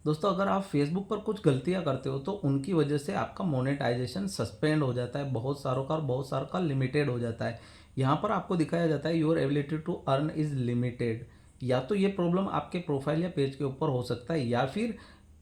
दोस्तों, अगर आप फेसबुक पर कुछ गलतियाँ करते हो तो उनकी वजह से आपका मोनेटाइजेशन सस्पेंड हो जाता है, बहुत सारों का और बहुत सारों का लिमिटेड हो जाता है। यहाँ पर आपको दिखाया जाता है your ability to earn is limited. या तो ये प्रॉब्लम आपके प्रोफाइल या पेज के ऊपर हो सकता है, या फिर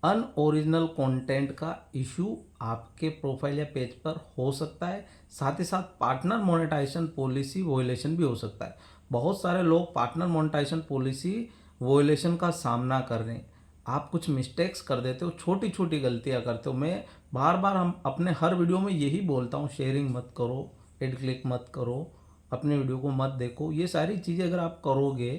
अनओरिजिनल कंटेंट का इशू आपके प्रोफाइल या पेज पर हो सकता है। साथ ही साथ पार्टनर मोनेटाइजेशन पॉलिसी वोलेशन भी हो सकता है। बहुत सारे लोग पार्टनर मोनेटाइजेशन पॉलिसी वोलेशन का सामना कर रहे हैं। आप कुछ मिस्टेक्स कर देते हो, छोटी छोटी गलतियां करते हो। मैं बार बार हम अपने हर वीडियो में यही बोलता हूँ, शेयरिंग मत करो, एड क्लिक मत करो, अपने वीडियो को मत देखो। ये सारी चीज़ें अगर आप करोगे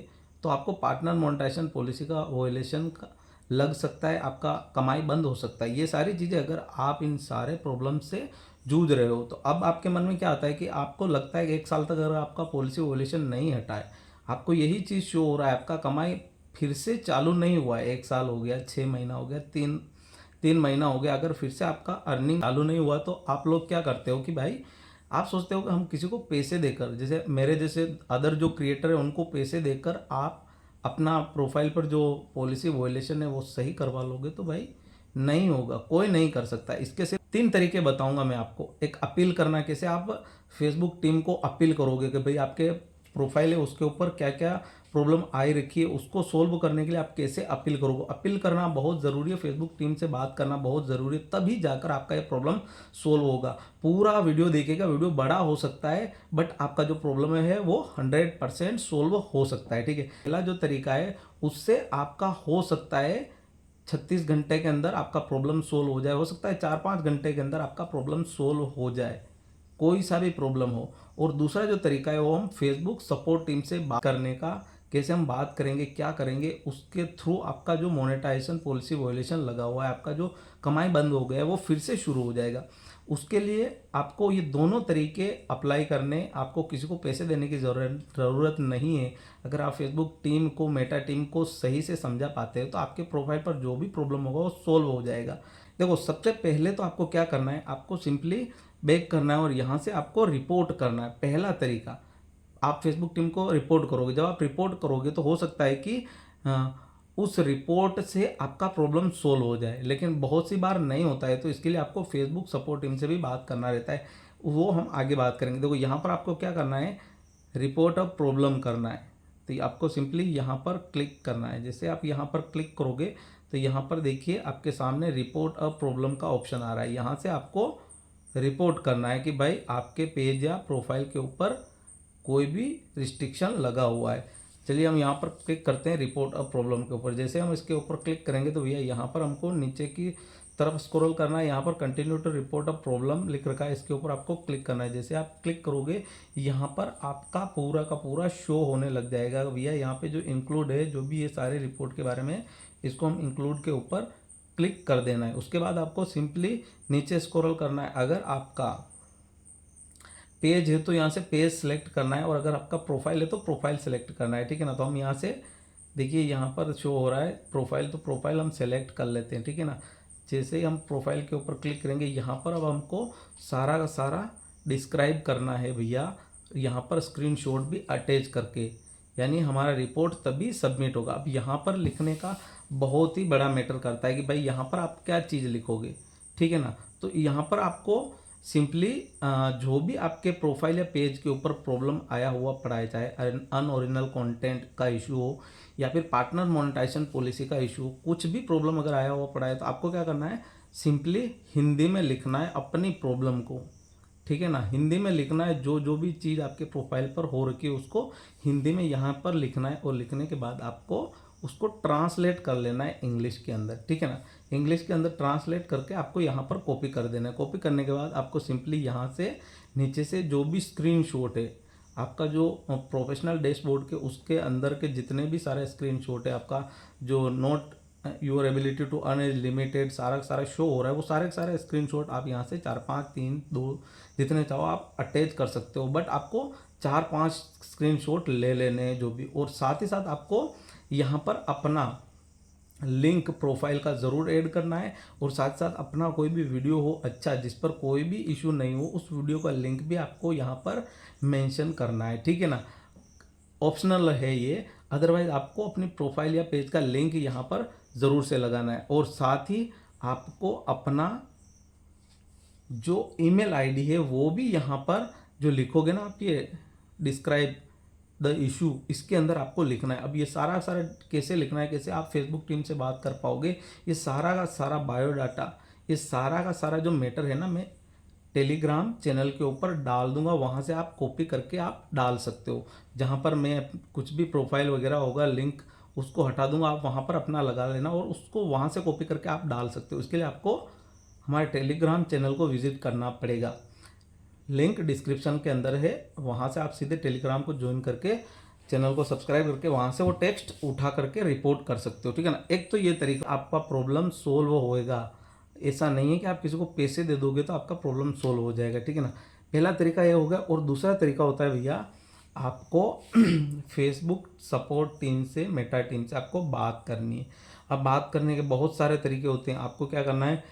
तो आपको पार्टनर मोनेटाइजेशन पॉलिसी का वोलेशन का लग सकता है, आपका कमाई बंद हो सकता है। ये सारी चीज़ें अगर आप इन सारे प्रॉब्लम से जूझ रहे हो तो अब आपके मन में क्या आता है कि आपको लगता है कि 1 साल तक अगर आपका पॉलिसी वोलेशन नहीं हटा है, आपको यही चीज़ शो हो रहा है, आपका कमाई फिर से चालू नहीं हुआ है, 1 साल हो गया, 6 महीना हो गया, तीन तीन महीना हो गया, अगर फिर से आपका अर्निंग चालू नहीं हुआ तो आप लोग क्या करते हो कि भाई आप सोचते हो कि हम किसी को पैसे देकर, जैसे मेरे जैसे अदर जो क्रिएटर है उनको पैसे देकर आप अपना प्रोफाइल पर जो पॉलिसी वोलेशन है वो सही करवा लोगे, तो भाई नहीं होगा, कोई नहीं कर सकता। इसके सिर्फ 3 तरीके बताऊंगा मैं आपको। एक, अपील करना, कैसे आप फेसबुक टीम को अपील करोगे कि भाई आपके प्रोफाइल है उसके ऊपर क्या क्या प्रॉब्लम आई रखी है, उसको सोल्व करने के लिए आप कैसे अपील करोगे। अपील करना बहुत ज़रूरी है, फेसबुक टीम से बात करना बहुत ज़रूरी है, तभी जाकर आपका ये प्रॉब्लम सोल्व होगा। पूरा वीडियो देखिएगा, वीडियो बड़ा हो सकता है बट आपका जो प्रॉब्लम है वो 100% सोल्व हो सकता है। ठीक है, पहला जो तरीका है उससे आपका हो सकता है 36 घंटे के अंदर आपका प्रॉब्लम सोल्व हो जाए, हो सकता है 4-5 घंटे के अंदर आपका प्रॉब्लम सोल्व हो जाए, कोई सा भी प्रॉब्लम हो। और दूसरा जो तरीका है वो हम फेसबुक सपोर्ट टीम से बात करने का, कैसे हम बात करेंगे, क्या करेंगे, उसके थ्रू आपका जो मोनेटाइजेशन पॉलिसी वोलेशन लगा हुआ है, आपका जो कमाई बंद हो गया है वो फिर से शुरू हो जाएगा। उसके लिए आपको ये दोनों तरीके अप्लाई करने, आपको किसी को पैसे देने की ज़रूरत नहीं है। अगर आप फेसबुक टीम को, मेटा टीम को सही से समझा पाते हो तो आपके प्रोफाइल पर जो भी प्रॉब्लम होगा वो सोल्व हो जाएगा। देखो, सबसे पहले तो आपको क्या करना है, आपको सिंपली बैक करना है और यहाँ से आपको रिपोर्ट करना है। पहला तरीका, आप फेसबुक टीम को रिपोर्ट करोगे। जब आप रिपोर्ट करोगे तो हो सकता है कि उस रिपोर्ट से आपका प्रॉब्लम सोल्व हो जाए, लेकिन बहुत सी बार नहीं होता है, तो इसके लिए आपको फेसबुक सपोर्ट टीम से भी बात करना रहता है। वो हम आगे बात करेंगे। देखो, यहाँ पर आपको क्या करना है, रिपोर्ट ऑफ प्रॉब्लम करना है। तो आपको सिंपली यहाँ पर क्लिक करना है। जैसे आप यहाँ पर क्लिक करोगे तो यहाँ पर देखिए आपके सामने रिपोर्ट ऑफ प्रॉब्लम का ऑप्शन आ रहा है। यहाँ से आपको रिपोर्ट करना है कि भाई आपके पेज या प्रोफाइल के ऊपर कोई भी रिस्ट्रिक्शन लगा हुआ है। चलिए हम यहाँ पर क्लिक करते हैं रिपोर्ट ऑफ प्रॉब्लम के ऊपर। जैसे हम इसके ऊपर क्लिक करेंगे तो भैया यहाँ पर हमको नीचे की तरफ स्क्रॉल करना है। यहाँ पर continue to report of problem लिख रखा है, इसके ऊपर आपको क्लिक करना है। जैसे आप क्लिक करोगे यहाँ पर आपका पूरा का पूरा शो होने लग जाएगा। भैया यहाँ पे जो इंक्लूड है, जो भी ये सारे रिपोर्ट के बारे में, इसको हम इंक्लूड के ऊपर क्लिक कर देना है। उसके बाद आपको सिंपली नीचे स्क्रॉल करना है। अगर आपका पेज है तो यहाँ से पेज सेलेक्ट करना है, और अगर आपका प्रोफाइल है तो प्रोफाइल सेलेक्ट करना है। ठीक है ना, तो हम यहाँ से देखिए यहाँ पर शो हो रहा है प्रोफाइल, तो प्रोफाइल हम सेलेक्ट कर लेते हैं। ठीक है ना, जैसे ही हम प्रोफाइल के ऊपर क्लिक करेंगे यहाँ पर अब हमको सारा का सारा डिस्क्राइब करना है भैया, यहाँ पर स्क्रीनशॉट भी अटैच करके, यानी हमारा रिपोर्ट तभी सबमिट होगा। अब यहाँ पर लिखने का बहुत ही बड़ा मैटर करता है कि भाई यहाँ पर आप क्या चीज़ लिखोगे। ठीक है ना, तो यहाँ पर आपको सिंपली जो भी आपके प्रोफाइल या पेज के ऊपर प्रॉब्लम आया हुआ पड़ा है, चाहे अनओरिजिनल कंटेंट का इशू हो या फिर पार्टनर मोनेटाइजेशन पॉलिसी का इशू, कुछ भी प्रॉब्लम अगर आया हुआ पड़ा है तो आपको क्या करना है, सिंपली हिंदी में लिखना है अपनी प्रॉब्लम को। ठीक है ना, हिंदी में लिखना है, जो जो भी चीज़ आपके प्रोफाइल पर हो रखी है उसको हिंदी में यहाँ पर लिखना है, और लिखने के बाद आपको उसको ट्रांसलेट कर लेना है इंग्लिश के अंदर। ठीक है ना, इंग्लिश के अंदर ट्रांसलेट करके आपको यहाँ पर कॉपी कर देना है। कॉपी करने के बाद आपको सिंपली यहाँ से नीचे से जो भी स्क्रीनशॉट है, आपका जो प्रोफेशनल डैशबोर्ड के उसके अंदर के जितने भी सारे स्क्रीनशॉट है, आपका जो note your ability to earn is limited सारा सारा शो हो रहा है, वो सारे सारे स्क्रीनशॉट आप यहाँ से 4-5, 3, 2 जितने चाहो आप अटैच कर सकते हो। बट आपको 4-5 स्क्रीनशॉट ले लेने हैं जो भी, और साथ ही साथ आपको यहाँ पर अपना लिंक प्रोफाइल का ज़रूर ऐड करना है, और साथ साथ अपना कोई भी वीडियो हो अच्छा, जिस पर कोई भी इशू नहीं हो, उस वीडियो का लिंक भी आपको यहाँ पर मेंशन करना है। ठीक है ना, ऑप्शनल है ये, अदरवाइज आपको अपनी प्रोफाइल या पेज का लिंक यहाँ पर ज़रूर से लगाना है। और साथ ही आपको अपना जो ईमेल आईडी है वो भी यहाँ पर जो लिखोगे ना आप, ये डिस्क्राइब द इशू, इसके अंदर आपको लिखना है। अब ये सारा सारा कैसे लिखना है, कैसे आप फेसबुक टीम से बात कर पाओगे, ये सारा का सारा बायोडाटा, ये सारा का सारा जो मैटर है ना, मैं टेलीग्राम चैनल के ऊपर डाल दूंगा, वहाँ से आप कॉपी करके आप डाल सकते हो। जहाँ पर मैं कुछ भी प्रोफाइल वगैरह होगा लिंक उसको हटा दूंगा, आप वहाँ पर अपना लगा लेना और उसको वहाँ से कॉपी करके आप डाल सकते हो। इसके लिए आपको हमारे टेलीग्राम चैनल को विजिट करना पड़ेगा, लिंक डिस्क्रिप्शन के अंदर है, वहाँ से आप सीधे टेलीग्राम को ज्वाइन करके चैनल को सब्सक्राइब करके वहाँ से वो टेक्स्ट उठा करके रिपोर्ट कर सकते हो, ठीक है ना। एक तो ये तरीका आपका प्रॉब्लम सोल्व होएगा, ऐसा नहीं है कि आप किसी को पैसे दे दोगे तो आपका प्रॉब्लम सोल्व हो जाएगा, ठीक है ना। पहला तरीका ये हो गया। और दूसरा तरीका होता है भैया, आपको फेसबुक सपोर्ट टीम से, मेटा टीम से आपको बात करनी है। अब बात करने के बहुत सारे तरीके होते हैं। आपको क्या करना है,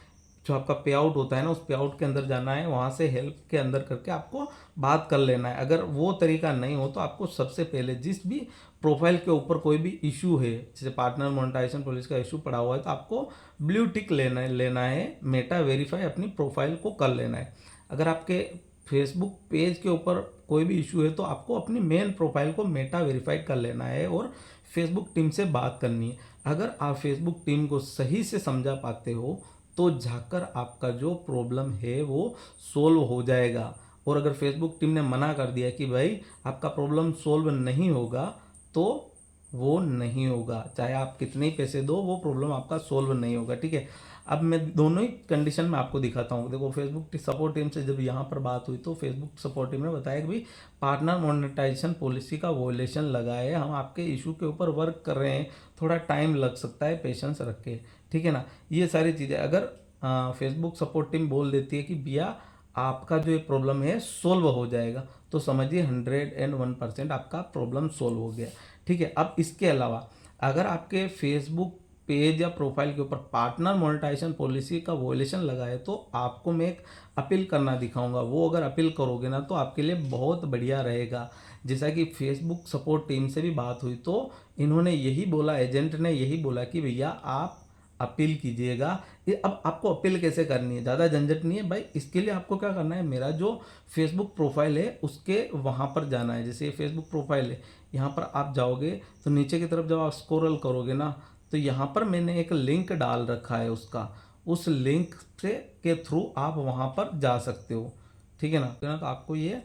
जो आपका पे आउट होता है ना, उस पे आउट के अंदर जाना है, वहाँ से हेल्प के अंदर करके आपको बात कर लेना है। अगर वो तरीका नहीं हो तो आपको सबसे पहले जिस भी प्रोफाइल के ऊपर कोई भी इशू है, जैसे पार्टनर मोनेटाइजेशन पॉलिसी का इशू पड़ा हुआ है, तो आपको ब्लू टिक लेना है, मेटा वेरीफाई अपनी प्रोफाइल को कर लेना है। अगर आपके फेसबुक पेज के ऊपर कोई भी इशू है तो आपको अपनी मेन प्रोफाइल को मेटा वेरीफाई कर लेना है और फेसबुक टीम से बात करनी है। अगर आप फेसबुक टीम को सही से समझा पाते हो तो जाकर आपका जो प्रॉब्लम है वो सोल्व हो जाएगा। और अगर फेसबुक टीम ने मना कर दिया कि भाई आपका प्रॉब्लम सोल्व नहीं होगा, तो वो नहीं होगा, चाहे आप कितने ही पैसे दो, वो प्रॉब्लम आपका सोल्व नहीं होगा, ठीक है। अब मैं दोनों ही कंडीशन में आपको दिखाता हूँ। देखो, फेसबुक सपोर्ट टीम से जब यहाँ पर बात हुई तो फेसबुक सपोर्ट टीम ने बताया कि भाई पार्टनर मोनेटाइजेशन पॉलिसी का वोलेशन लगा है, हम आपके इशू के ऊपर वर्क कर रहे हैं, थोड़ा टाइम लग सकता है, पेशेंस रखें, ठीक है ना। ये सारी चीज़ें अगर फेसबुक सपोर्ट टीम बोल देती है कि भैया आपका जो ये प्रॉब्लम है सोल्व हो जाएगा, तो समझिए 101% आपका प्रॉब्लम सोल्व हो गया, ठीक है। अब इसके अलावा अगर आपके फेसबुक पेज या प्रोफाइल के ऊपर पार्टनर मोनेटाइजेशन पॉलिसी का वोलेशन लगा है, तो आपको मैं एक अपील करना दिखाऊंगा। वो अगर अपील करोगे ना तो आपके लिए बहुत बढ़िया रहेगा। जैसा कि फेसबुक सपोर्ट टीम से भी बात हुई तो इन्होंने यही बोला, एजेंट ने यही बोला कि भैया आप अपील कीजिएगा। ये अब आपको अपील कैसे करनी है, ज़्यादा झंझट नहीं है भाई। इसके लिए आपको क्या करना है, मेरा जो फेसबुक प्रोफाइल है उसके वहाँ पर जाना है। जैसे ये फेसबुक प्रोफाइल है, यहाँ पर आप जाओगे तो नीचे की तरफ जब आप स्क्रॉल करोगे ना, तो यहाँ पर मैंने एक लिंक डाल रखा है उसका, उस लिंक से के थ्रू आप वहाँ पर जा सकते हो, ठीक है ना। तो आपको ये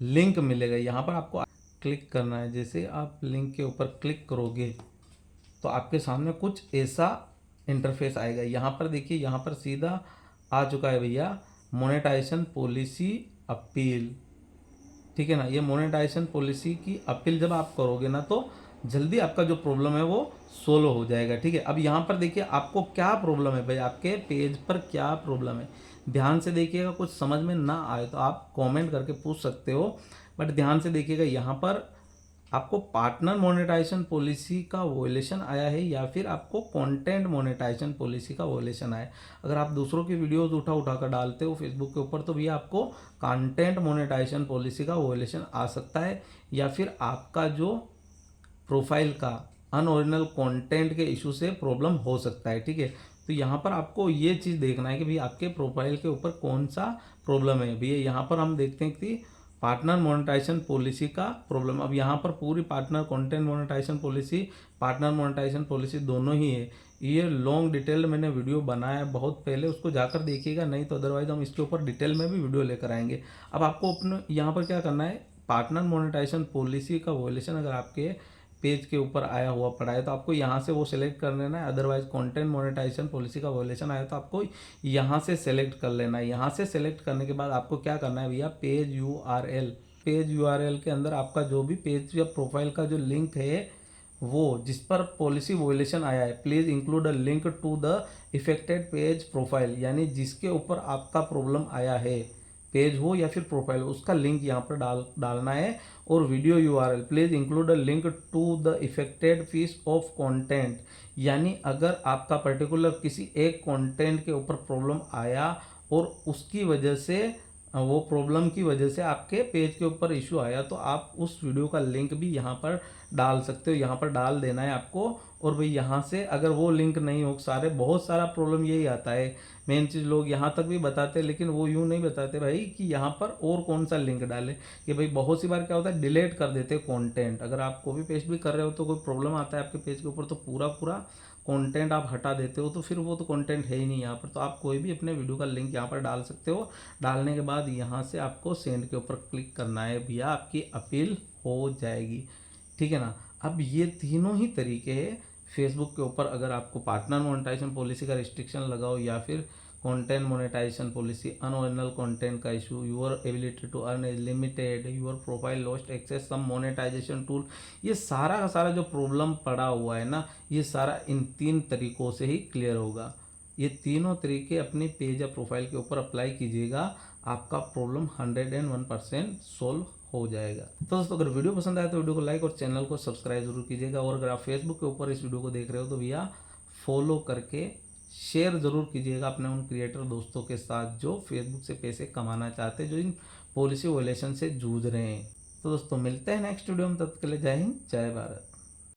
लिंक मिलेगा, यहाँ पर आपको क्लिक करना है। जैसे आप लिंक के ऊपर क्लिक करोगे तो आपके सामने कुछ ऐसा इंटरफेस आएगा। यहाँ पर देखिए, यहाँ पर सीधा आ चुका है भैया मोनेटाइजेशन पॉलिसी अपील, ठीक है ना। ये मोनेटाइजेशन पॉलिसी की अपील जब आप करोगे ना तो जल्दी आपका जो प्रॉब्लम है वो सोल्व हो जाएगा, ठीक है। अब यहाँ पर देखिए आपको क्या प्रॉब्लम है भाई, आपके पेज पर क्या प्रॉब्लम है, ध्यान से देखिएगा। कुछ समझ में ना आए तो आप कमेंट करके पूछ सकते हो, बट ध्यान से देखिएगा। यहाँ पर आपको पार्टनर मोनेटाइजेशन पॉलिसी का वोलेशन आया है या फिर आपको कंटेंट मोनेटाइजेशन पॉलिसी का वोलेशन आया है। अगर आप दूसरों की वीडियोस उठा कर डालते हो फेसबुक के ऊपर तो भी आपको कंटेंट मोनेटाइजेशन पॉलिसी का वोलेशन आ सकता है, या फिर आपका जो प्रोफाइल का अनओरिजिनल कंटेंट के इशू से प्रॉब्लम हो सकता है, ठीक है। तो यहाँ पर आपको ये चीज़ देखना है कि भाई आपके प्रोफाइल के ऊपर कौन सा प्रॉब्लम है। भैया यहाँ पर हम देखते हैं कि पार्टनर मोनेटाइजेशन पॉलिसी का प्रॉब्लम। अब यहाँ पर पूरी partner content monetization policy, partner monetization policy दोनों ही है। ये लॉन्ग डिटेल मैंने वीडियो बनाया है बहुत पहले, उसको जाकर देखिएगा, नहीं तो अदरवाइज हम इसके ऊपर डिटेल में भी वीडियो लेकर आएंगे। अब आपको अपने यहाँ पर क्या करना है, पार्टनर मोनेटाइजेशन पॉलिसी का वोलेशन अगर आपके पेज के ऊपर आया हुआ पड़ा है तो आपको यहाँ से वो सिलेक्ट कर लेना है। अदरवाइज कंटेंट मोनेटाइजेशन पॉलिसी का वोलेशन आया तो आपको यहाँ से सेलेक्ट कर लेना है। यहाँ से सेलेक्ट करने के बाद आपको क्या करना है भैया, पेज यूआरएल के अंदर आपका जो भी पेज या प्रोफाइल का जो लिंक है वो जिस पर पॉलिसी वोलेशन आया है, please include a link to the affected page profile, यानी जिसके ऊपर आपका प्रॉब्लम आया है, पेज हो या फिर प्रोफाइल हो, उसका लिंक यहाँ पर डालना है। और video URL, please include a link to the affected piece of content, यानी अगर आपका पर्टिकुलर किसी एक कंटेंट के ऊपर प्रॉब्लम आया और उसकी वजह से वो प्रॉब्लम की वजह से आपके पेज के ऊपर इशू आया, तो आप उस वीडियो का लिंक भी यहाँ पर डाल सकते हो। यहाँ पर डाल देना है आपको, और भाई यहाँ से अगर वो लिंक नहीं हो, सारे बहुत सारा प्रॉब्लम यही आता है। मेन चीज़ लोग यहाँ तक भी बताते हैं, लेकिन वो यूँ नहीं बताते भाई कि यहाँ पर और कौन सा लिंक डालें। कि भाई बहुत सी बार क्या होता है, डिलीट कर देते हैं कंटेंट। अगर आप कॉपी पेस्ट भी कर रहे हो तो कोई प्रॉब्लम आता है आपके पेज के ऊपर, तो पूरा पूरा कंटेंट आप हटा देते हो, तो फिर वो तो कंटेंट है ही नहीं यहाँ पर। तो आप कोई भी अपने वीडियो का लिंक यहाँ पर डाल सकते हो। डालने के बाद यहाँ से आपको सेंड के ऊपर क्लिक करना है, भैया आपकी अपील हो जाएगी। ठीक है ना। अब ये तीनों ही तरीके हैं फेसबुक के ऊपर। अगर आपको पार्टनर मोनेटाइजेशन पॉलिसी का रिस्ट्रिक्शन लगाओ, या फिर content monetization policy, unoriginal content का issue, your ability to earn is limited, your profile lost access some monetisation tool, ये सारा का सारा जो प्रॉब्लम पड़ा हुआ है ना, ये सारा इन 3 तरीकों से ही क्लियर होगा। ये तीनों तरीके अपने पेज या प्रोफाइल के ऊपर अप्लाई कीजिएगा, आपका प्रॉब्लम 101% सोल्व हो जाएगा। तो दोस्तों, अगर वीडियो पसंद आए तो वीडियो को लाइक और चैनल को सब्सक्राइब जरूर कीजिएगा। और अगर आप फेसबुक के ऊपर इस वीडियो को देख रहे हो तो भैया फॉलो करके शेयर ज़रूर कीजिएगा अपने उन क्रिएटर दोस्तों के साथ जो फेसबुक से पैसे कमाना चाहते हैं, जो इन पॉलिसी वायलेशन से जूझ रहे हैं। तो दोस्तों, मिलते हैं नेक्स्ट वीडियो में। तब तक के लिए जय हिंद, जय भारत।